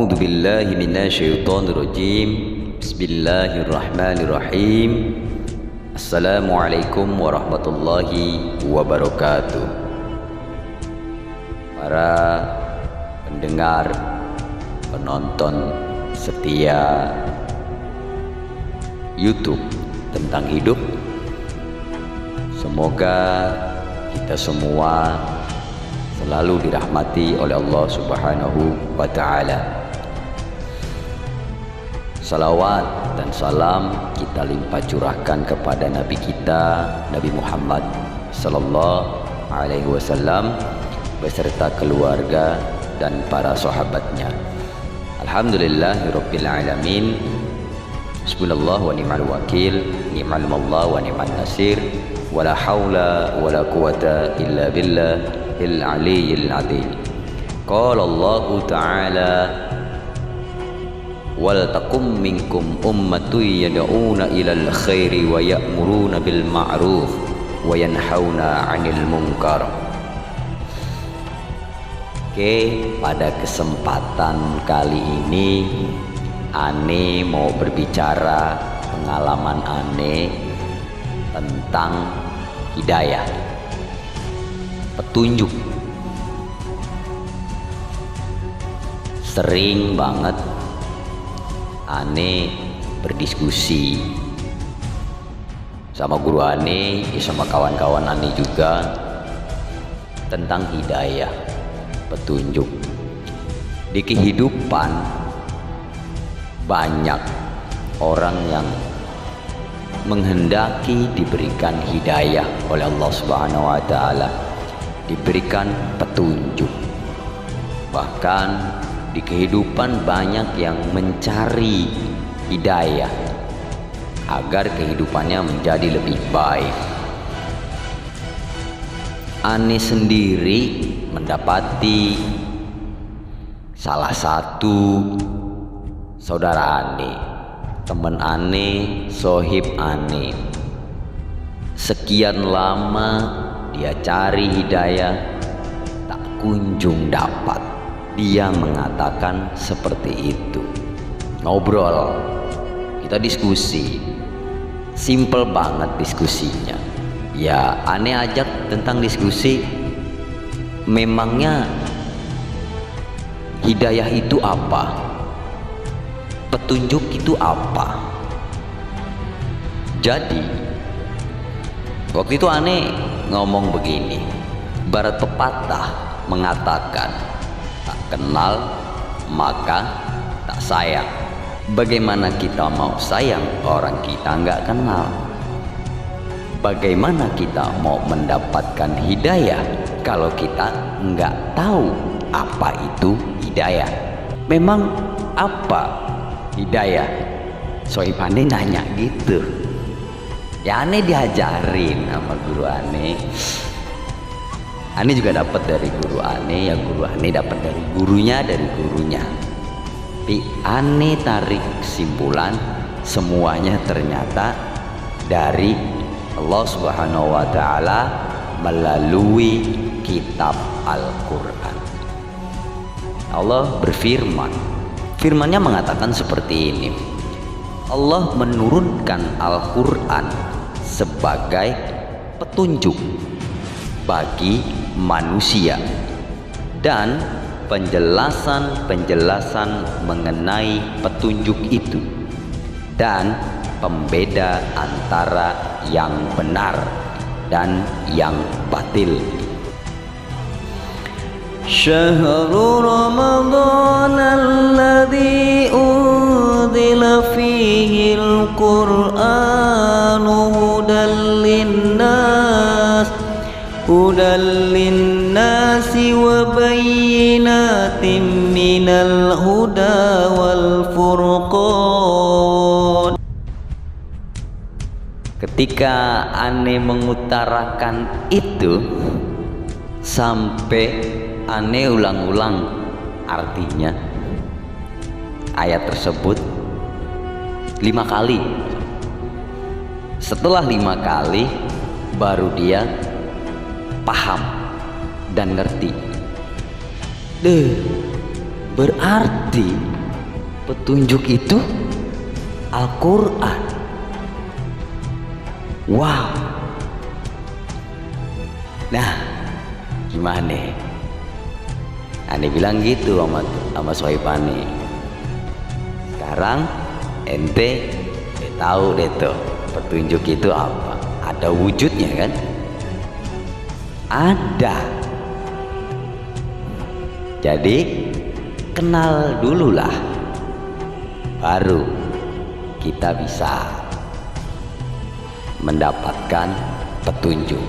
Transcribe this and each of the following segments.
A'udzu billahi minasyaitonir rajim. Bismillahirrahmanirrahim. Assalamualaikum warahmatullahi wabarakatuh. Para pendengar, penonton setia YouTube tentang hidup, semoga kita semua selalu dirahmati oleh Allah Subhanahu wa Ta'ala. Salawat dan salam kita limpah curahkan kepada Nabi kita, Nabi Muhammad sallallahu alaihi wasallam beserta keluarga dan para sahabatnya. Alhamdulillahirabbil alamin. Hasbunallahu wa ni'mal wakil, ni'mal maula wa ni'man nasir, wala haula wala quwata illa billah al-aliyyil azim. Qala Allah Ta'ala, wal takum minkum ummatun yad'una ilal khairi wa ya'muruna bil ma'ruf wa yanhauna 'anil munkar. Oke, pada kesempatan kali ini Ane mau berbicara pengalaman Ane tentang hidayah, petunjuk. Sering banget Ane berdiskusi sama guru Ane, sama kawan-kawan Ane juga tentang hidayah, petunjuk. Di kehidupan banyak orang yang menghendaki diberikan hidayah oleh Allah Subhanahu wa Ta'ala, diberikan petunjuk. Bahkan di kehidupan banyak yang mencari hidayah agar kehidupannya menjadi lebih baik. Ane sendiri mendapati salah satu saudara Ane, teman Ane, sohib Ane, sekian lama dia cari hidayah tak kunjung dapat. Dia mengatakan seperti itu. Ngobrol, kita diskusi, simple banget diskusinya. Ya, Ane ajak tentang diskusi, memangnya hidayah itu apa? Petunjuk itu apa? Jadi waktu itu Ane ngomong begini, barat pepatah mengatakan, tak kenal maka tak sayang. Bagaimana kita mau sayang orang kita nggak kenal? Bagaimana kita mau mendapatkan hidayah kalau kita nggak tahu apa itu hidayah? Memang apa hidayah? Sohib Ane nanya gitu. Ya, Ane diajarin sama guru Ane. Ane juga dapat dari guru Ane, ya guru Ane dapat dari gurunya, Tapi Ane tarik kesimpulan semuanya ternyata dari Allah Subhanahu wa Ta'ala melalui kitab Al-Quran. Allah berfirman, firmannya mengatakan seperti ini. Allah menurunkan Al-Quran sebagai petunjuk bagi manusia dan penjelasan mengenai petunjuk itu dan pembeda antara yang benar dan yang batil. Syahrul Ramadan alladzi unzila fihi al-Qur'an hudan linnasi wa bayyinatin minal huda wal furqan. Ketika Ane mengutarakan itu, sampai Ane ulang-ulang artinya ayat tersebut 5 kali. Setelah 5 kali baru dia paham dan ngerti. Berarti petunjuk itu Al-Quran. Wow. Nah, gimana? Ane bilang gitu sama Sohibane. Sekarang ente tahu deh tuh petunjuk itu apa? Ada wujudnya kan? Ada. Jadi kenal dululah, baru kita bisa mendapatkan petunjuk.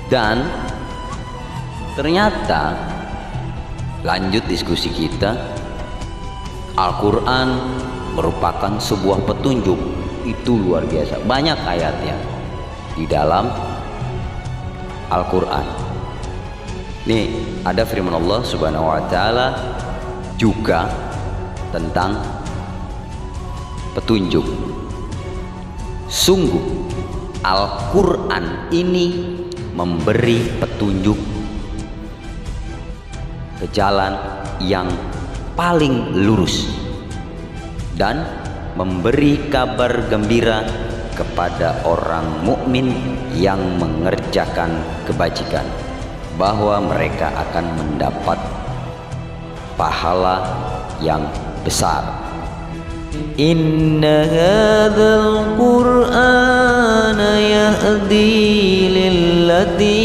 Dan ternyata lanjut diskusi kita, Al-Quran merupakan sebuah petunjuk. Itu luar biasa, banyak ayatnya di dalam Al-Quran. Nih ada firman Allah Subhanahu wa ta'ala juga tentang petunjuk. Sungguh Al-Quran ini memberi petunjuk ke jalan yang paling lurus dan memberi kabar gembira kepada orang mukmin yang mengerjakan kebajikan bahwa mereka akan mendapat pahala yang besar. Inna hadzal Qur'ana yahdi lillati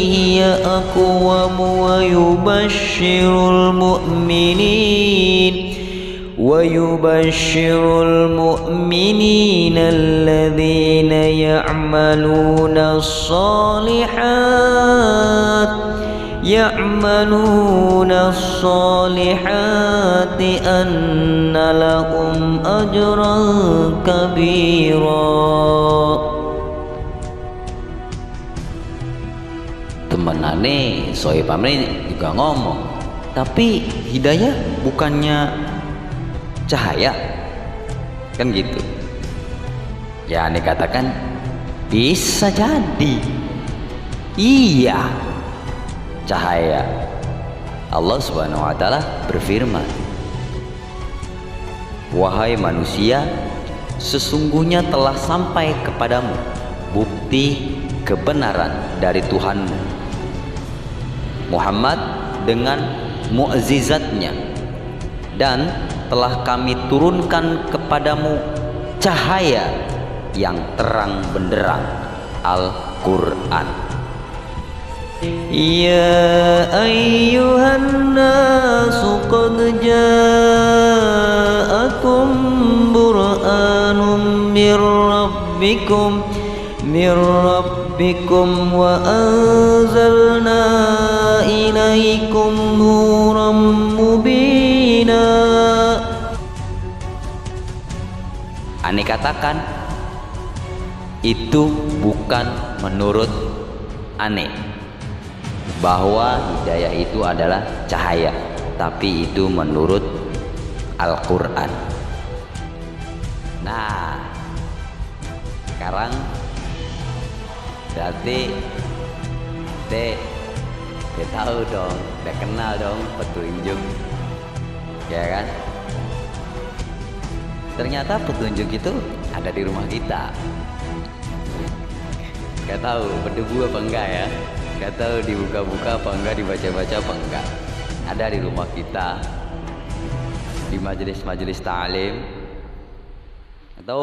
hiya aqwam wa yubashshirul mu'minina alladhina ya'maluna as-salihati anna lahum ajran kabira. Temenane Sohibane juga ngomong, tapi hidayah bukannya cahaya kan gitu ya. Ane katakan bisa jadi iya cahaya. Allah Subhanahu wa ta'ala berfirman, wahai manusia, sesungguhnya telah sampai kepadamu bukti kebenaran dari Tuhanmu Muhammad dengan mukjizatnya, dan telah kami turunkan kepadamu cahaya yang terang benderang, Al-Quran. Ya ayyuhan nasu qad ja'akum burhanun mir rabbikum wa anzalna ilaikum nuran mubina. Ane katakan itu bukan menurut ane bahwa hidayah itu adalah cahaya, tapi itu menurut Al-Quran. Nah sekarang berarti dia tahu dong, dia kenal dong petunjuk ya kan. Ternyata petunjuk itu ada di rumah kita. Gak tahu berdebu apa enggak ya, gak tahu dibuka-buka apa enggak, dibaca-baca apa enggak. Ada di rumah kita, di majelis-majelis ta'lim, atau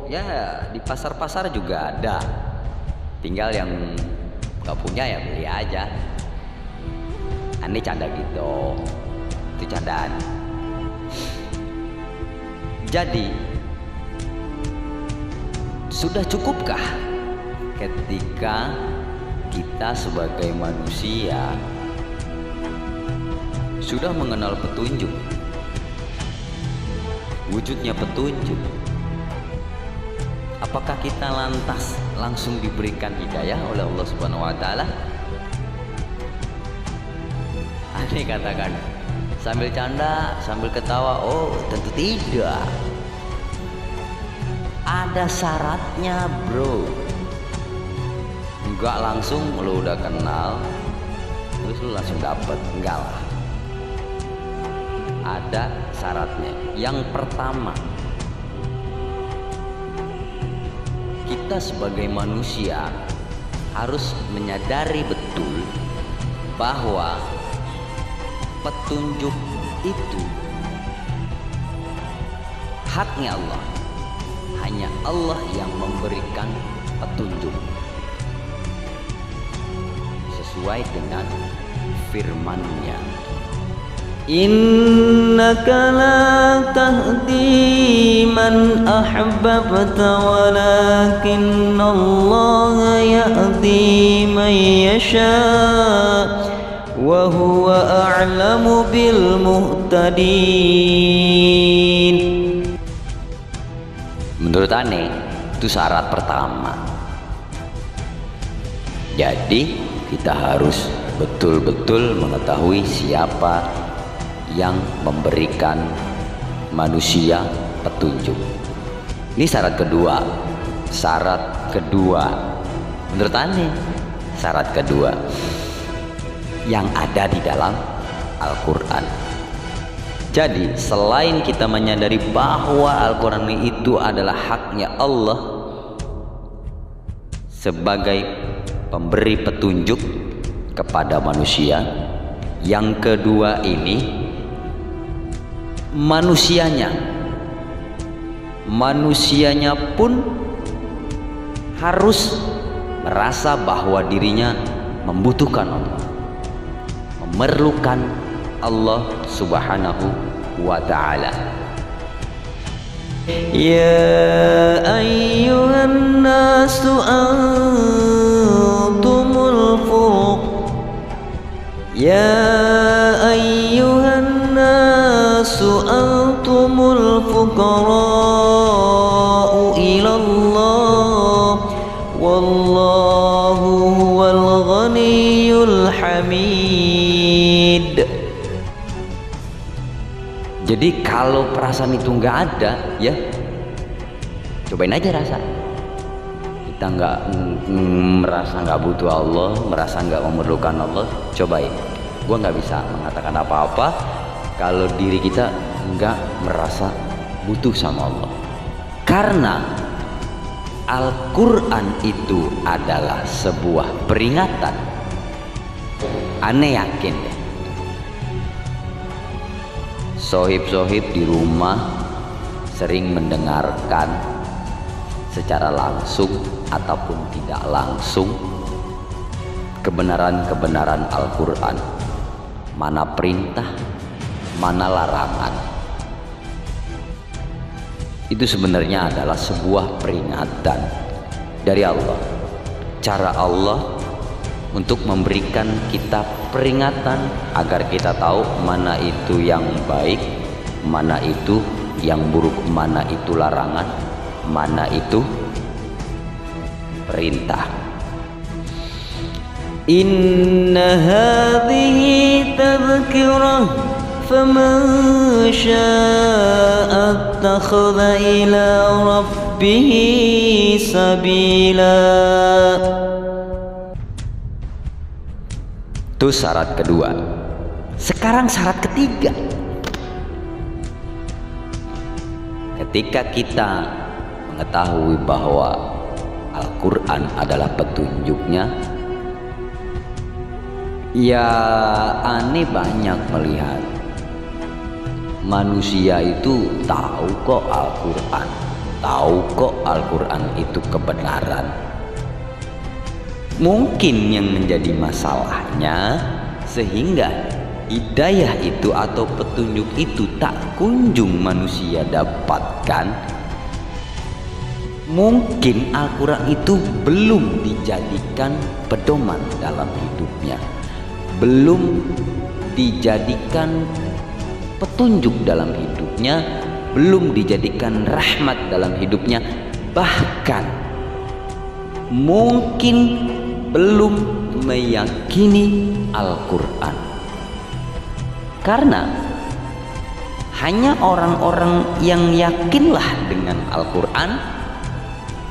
ya di pasar-pasar juga ada. Tinggal yang gak punya ya beli aja. Ini canda gitu, itu candaan. Jadi sudah cukupkah ketika kita sebagai manusia sudah mengenal petunjuk, wujudnya petunjuk, apakah kita lantas langsung diberikan hidayah oleh Allah Subhanahu wa ta'ala? Aneh katakan sambil canda, sambil ketawa, oh tentu tidak. Ada syaratnya bro. Enggak langsung lu udah kenal terus lu langsung dapet, enggak lah. ada syaratnya. Yang pertama, kita sebagai manusia harus menyadari betul bahwa petunjuk itu haknya Allah. Hanya Allah yang memberikan petunjuk sesuai dengan firman-Nya. Innaka la tahdi man ahbabta walakin Allah yahdi man yasha wa huwa a'lamu bil muhtadin. Menurut aneh itu syarat pertama. Jadi kita harus betul-betul mengetahui siapa yang memberikan manusia petunjuk. Ini syarat kedua. Syarat kedua, menurut aneh, syarat kedua yang ada di dalam Al-Quran. Jadi selain kita menyadari bahwa Al-Quran itu adalah haknya Allah sebagai pemberi petunjuk kepada manusia, yang kedua ini manusianya pun harus merasa bahwa dirinya membutuhkan Allah, memerlukan Allah Subhanahu wa ta'ala. Ya ayyuhan nasu antumul fuq, ya ayyuhan nasu antumul fuqara'u ilallah wallahu huwal ghaniyyul hamid. Jadi kalau perasaan itu nggak ada, ya cobain aja rasa. Kita nggak merasa nggak butuh Allah, merasa nggak memerlukan Allah, cobain. Gua nggak bisa mengatakan apa-apa kalau diri kita nggak merasa butuh sama Allah. Karena Al-Quran itu adalah sebuah peringatan. Aneh yakin deh, sohib-sohib di rumah sering mendengarkan secara langsung ataupun tidak langsung kebenaran-kebenaran Al-Quran, mana perintah, mana larangan. Itu sebenarnya adalah sebuah peringatan dari Allah. Cara Allah untuk memberikan kita peringatan agar kita tahu mana itu yang baik, mana itu yang buruk, mana itu larangan, mana itu perintah. Inna hadhihi tadhkirah faman syaa'a attakhadha ila rabbih sabila. Itu syarat kedua. Sekarang syarat ketiga. Ketika kita mengetahui bahwa Al-Quran adalah petunjuknya, ya aneh banyak melihat manusia itu tahu kok Al-Quran, tahu kok Al-Quran itu kebenaran. Mungkin yang menjadi masalahnya sehingga hidayah itu atau petunjuk itu tak kunjung manusia dapatkan. Mungkin Al-Quran itu belum dijadikan pedoman dalam hidupnya, belum dijadikan petunjuk dalam hidupnya, belum dijadikan rahmat dalam hidupnya, bahkan mungkin belum meyakini Al-Quran. Karena hanya orang-orang yang yakinlah dengan Al-Quran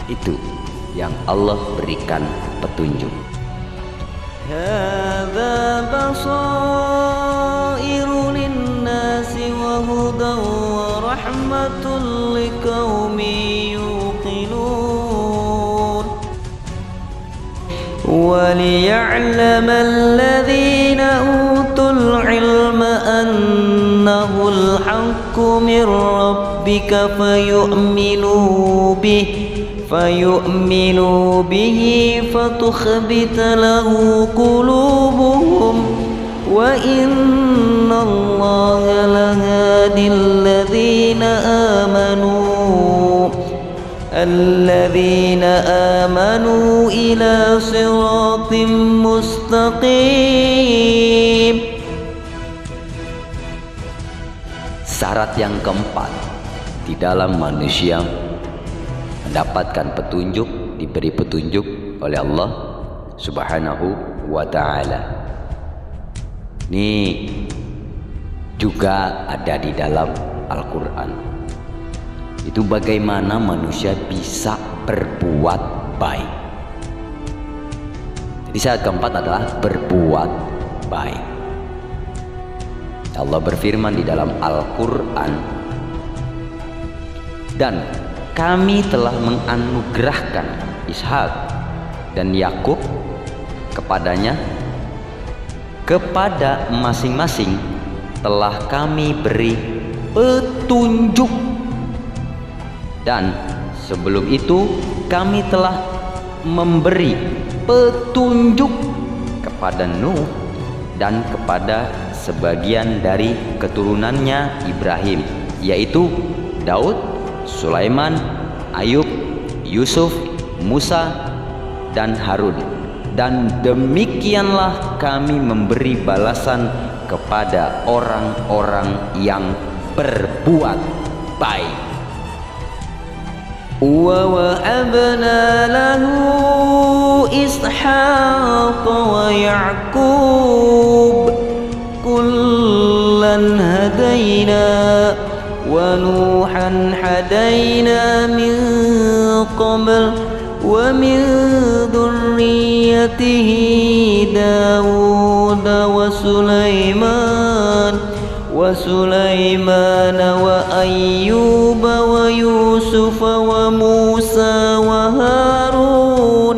itu yang Allah berikan petunjuk. Hadza basairu linnasi wa هدى ورحمة لقوم يوقنون وليعلم الذين أوتوا العلم أنه الحق من ربك فيؤمنوا به فتخبت له قلوبهم وإن الله لهادي الذين آمنوا إلى صراط مستقيم. Syarat yang keempat di dalam manusia mendapatkan petunjuk, diberi petunjuk oleh Allah Subhanahu wa ta'ala. Ini juga ada di dalam Al-Quran. Itu bagaimana manusia bisa berbuat baik. Jadi syarat keempat adalah berbuat baik. Allah berfirman di dalam Al-Quran, dan kami telah menganugerahkan Ishak dan Yakub kepadanya, kepada masing-masing telah kami beri petunjuk, dan sebelum itu kami telah memberi petunjuk kepada Nuh dan kepada sebagian dari keturunannya Ibrahim, yaitu Daud, Sulaiman, Ayub, Yusuf, Musa, dan Harun. Dan demikianlah kami memberi balasan kepada orang-orang yang berbuat baik. Wa wahabna lahu Ishaq wa Ya'qub kullan hadaina wa Nuhan hadaina min qabl wa min dhurriyyatihi Dawud wa Sulaiman wa Ayyub wa Yusuf wa Musa wa Harun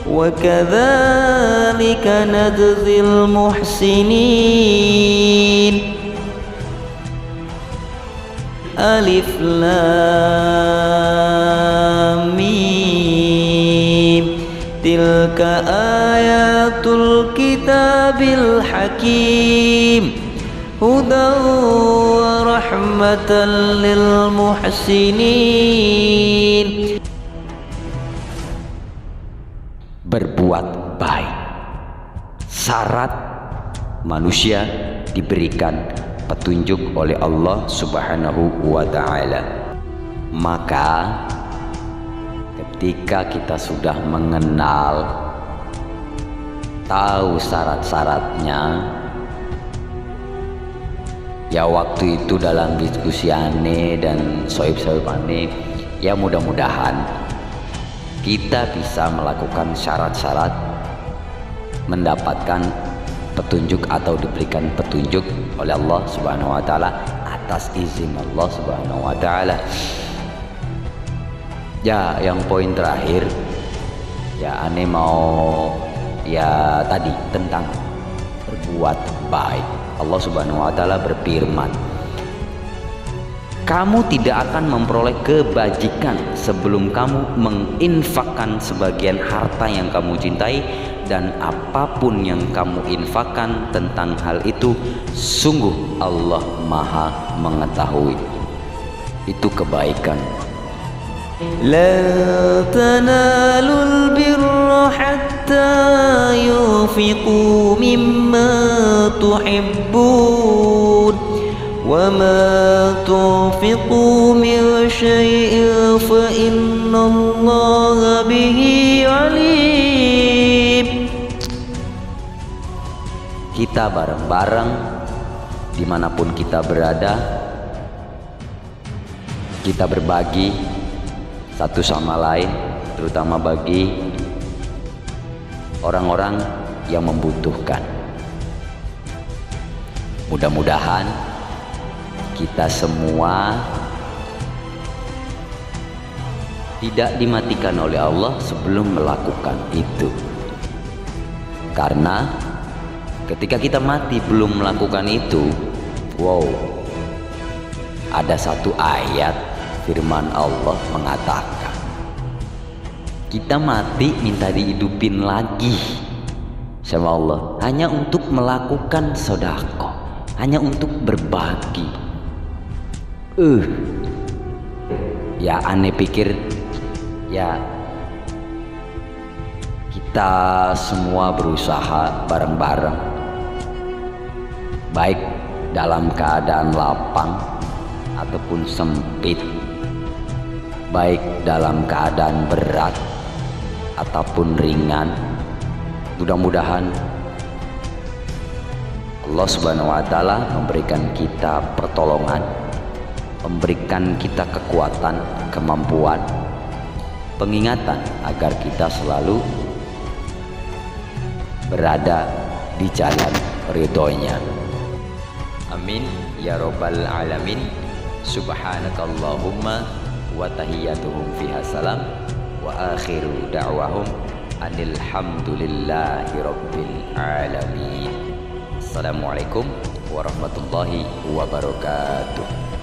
wa kadzalika nadzil muhsinin. Alif Lam Mim. Tilka ayatul kitabil hakim, hudan wa rahmatan lil muhsinin. Berbuat baik, syarat manusia diberikan petunjuk oleh Allah Subhanahu wa ta'ala. Maka ketika kita sudah mengenal, tahu syarat-syaratnya, ya waktu itu dalam diskusi Ane dan soib-soib Ane, ya mudah-mudahan kita bisa melakukan syarat-syarat mendapatkan petunjuk atau diberikan petunjuk oleh Allah Subhanahu wa ta'ala atas izin Allah Subhanahu wa ta'ala. Ya, yang poin terakhir, ya Ane mau ya tadi tentang berbuat baik. Allah Subhanahu wa ta'ala berfirman, kamu tidak akan memperoleh kebajikan sebelum kamu menginfakkan sebagian harta yang kamu cintai, dan apapun yang kamu infakkan tentang hal itu, sungguh Allah Maha mengetahui. Itu kebaikan. La tanalul birra hatta yunfiqu mimma tuhibbun wa ma tunfiqu min syai'in fa innallaha bihi alim. Kita bareng-bareng dimanapun kita berada, kita berbagi satu sama lain, terutama bagi orang-orang yang membutuhkan. Mudah-mudahan kita semua tidak dimatikan oleh Allah sebelum melakukan itu. Karena ketika kita mati belum melakukan itu, ada satu ayat firman Allah mengatakan, kita mati minta dihidupin lagi sama Allah hanya untuk melakukan sedekah, hanya untuk berbagi. Ya aneh pikir ya kita semua berusaha bareng-bareng, baik dalam keadaan lapang ataupun sempit, baik dalam keadaan berat ataupun ringan. Mudah-mudahan Allah Subhanahu wa Ta'ala memberikan kita pertolongan, memberikan kita kekuatan, kemampuan, pengingatan agar kita selalu berada di jalan ridhonya. Amin ya rabbal alamin. Subhanakallahumma wa tahiyyatuhum fiha salam wa akhiru da'wahum anilhamdulillahi rabbil alamin. Assalamualaikum warahmatullahi wabarakatuh.